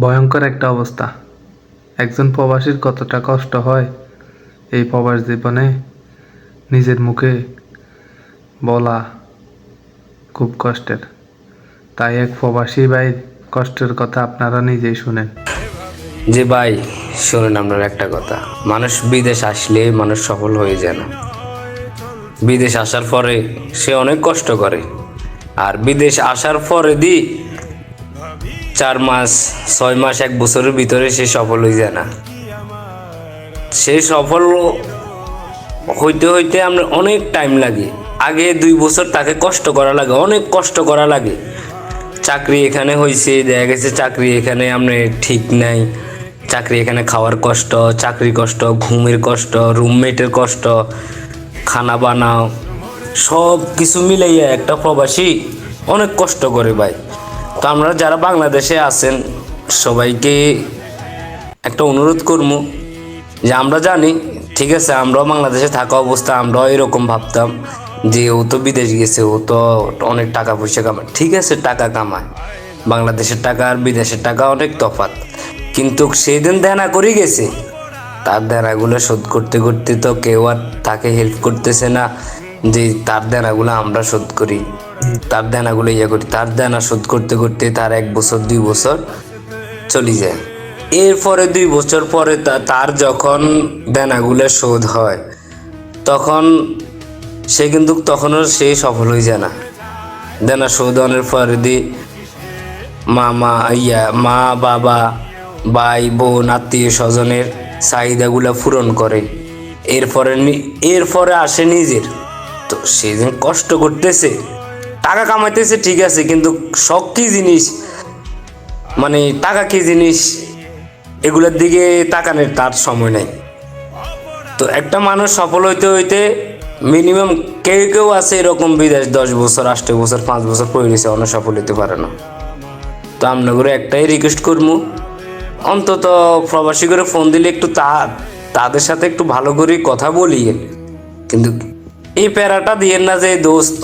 ভয়ঙ্কর একটা অবস্থা। একজন প্রবাসীর কতটা কষ্ট হয় এই প্রবাস জীবনে নিজের মুখে বলা খুব কষ্টের। তাই এক প্রবাসী ভাই কষ্টের কথা আপনারা নিজেই শুনেন। যে ভাই, শোনেন আপনার একটা কথা, মানুষ বিদেশ আসলে মানুষ সফল হয়ে যায় না। বিদেশ আসার পরে সে অনেক কষ্ট করে, আর বিদেশ আসার পরে 4 মাস 6 মাস 1 বছরের ভিতরে সে সফল হয়ে যায় না। সে সফল হইতে হইতে আমরা অনেক টাইম লাগে। আগে 2 বছর তাকে কষ্ট করা লাগে, অনেক কষ্ট করা লাগে। চাকরি এখানে হয়েছে, দেখা গেছে চাকরি এখানে আপনি ঠিক নাই, চাকরি এখানে খাওয়ার কষ্ট, চাকরি কষ্ট, ঘুমের কষ্ট, রুমমেটের কষ্ট, খানা বানাও, সব কিছু মিলাইয়া একটা প্রবাসী অনেক কষ্ট করে ভাই। তো আমরা যারা বাংলাদেশে আছেন সবাইকে একটা অনুরোধ করবো যে আমরা জানি, ঠিক আছে, আমরাও বাংলাদেশে থাকা অবস্থা আমরাও এরকম ভাবতাম যে ও তো বিদেশ গেছে, ও তো অনেক টাকা পয়সা কামায়। ঠিক আছে, টাকা কামায়, বাংলাদেশের টাকা আর বিদেশের টাকা অনেক তফাৎ। কিন্তু সেদিন দেনা করে গেছে, তার দেনাগুলো শোধ করতে করতে তো কেউ আর তাকে হেল্প করতেছে না যে তার দেনাগুলো আমরা শোধ করি, তার দেনাগুলো করি। তার দেনা শোধ করতে করতে তার 1 বছর 2 বছর চলে যায়। এরপরে 2 বছর পরে তার যখন দেনাগুলো শোধ হয় তখন সে কিন্তু তখনও সে সফল হয়ে যায় না। দেনা শোধনের পরে মা বাবা ভাই বোন আত্মীয় স্বজনের চাহিদাগুলো পূরণ করে। এরপরে আসে নিজের। তো সে যে কষ্ট করতেছে, টাকা কামাইতেছে, ঠিক আছে, কিন্তু শখ কি জিনিস, মানে টাকা কি জিনিস, এগুলোর দিকে তাকানোর তার সময় নেই। তো একটা মানুষ সফল হইতে হইতে মিনিমাম কেউ কেউ আছে এরকম বিদেশ 10 বছর 8 বছর 5 বছর পড়ে গেছে, অনেক সফল হইতে পারে না। তো আমরা করে একটাই রিকোয়েস্ট করবো, অন্তত প্রবাসী করে ফোন দিলে একটু তাদের সাথে একটু ভালো করে কথা বলিয়ে, কিন্তু এই প্যারাটা দিয়েন না যে দোস্ত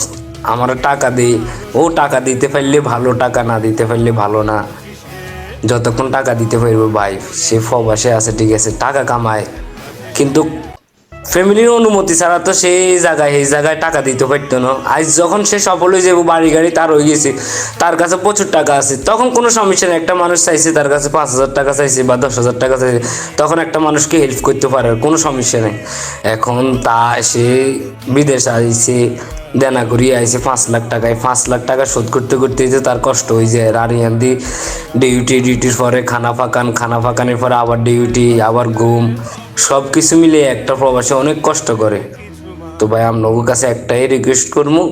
আমার টাকা দিই, ও টাকা দিতে পারলে ভালো, টাকা না দিতে পারলে ভালো না। যতক্ষণ টাকা দিতে পারবো ভাই, সে প্রবাসে আছে, ঠিক আছে, টাকা কামায়, কিন্তু ফ্যামিলির অনুমতি ছাড়া তো সেই জায়গায় টাকা দিতে পারতো না। আজ যখন সে সফল হয়ে যাবো, বাড়ি গাড়ি তার হয়ে গেছে, তার কাছে প্রচুর টাকা আছে, তখন কোনো সমস্যা নেই। একটা মানুষ চাইছে, তার কাছে 5,000 টাকা চাইছে বা 10,000 টাকা চাইছে, তখন একটা মানুষকে হেল্প করতে পারে, কোনো সমস্যা নেই। এখন সে বিদেশ আইছে, দেনা করিয়ে আইছে 5 লাখ টাকায়, 5 লাখ টাকা শোধ করতে করতে যে তার কষ্ট হয়ে যায়। আর ইয়ান্দি ডিউটির পরে খানা ফাঁকানের পরে আবার ডিউটি, আবার ঘুম, সব কিছু মিলে একটা প্রবাসী অনেক কষ্ট করে। তো ভাই আপনার কাছে একটাই রিকোয়েস্ট করবো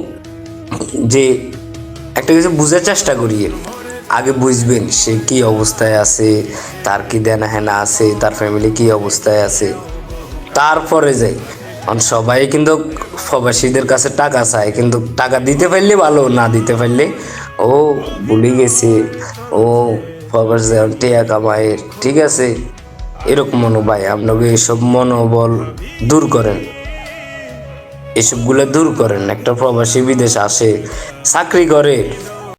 যে একটা কিছু বুঝার চেষ্টা করিয়ে, আগে বুঝবেন সে কি অবস্থায় আছে, তার কি দেনা হেনা আছে, তার ফ্যামিলি কি অবস্থায় আছে, তারপরে যাই। সবাই কিন্তু প্রবাসীদের কাছে টাকা চায়, কিন্তু টাকা দিতে পারলে ভালো, না দিতে পারলে ও ভুলে গেছে, ও প্রবাস টেয়া কামায়, ঠিক আছে, এরকম ভাই। আপনাকে এসব মনোবল দূর করেন, এসবগুলো দূর করেন। একটা প্রবাসী বিদেশ আসে, চাকরি করে,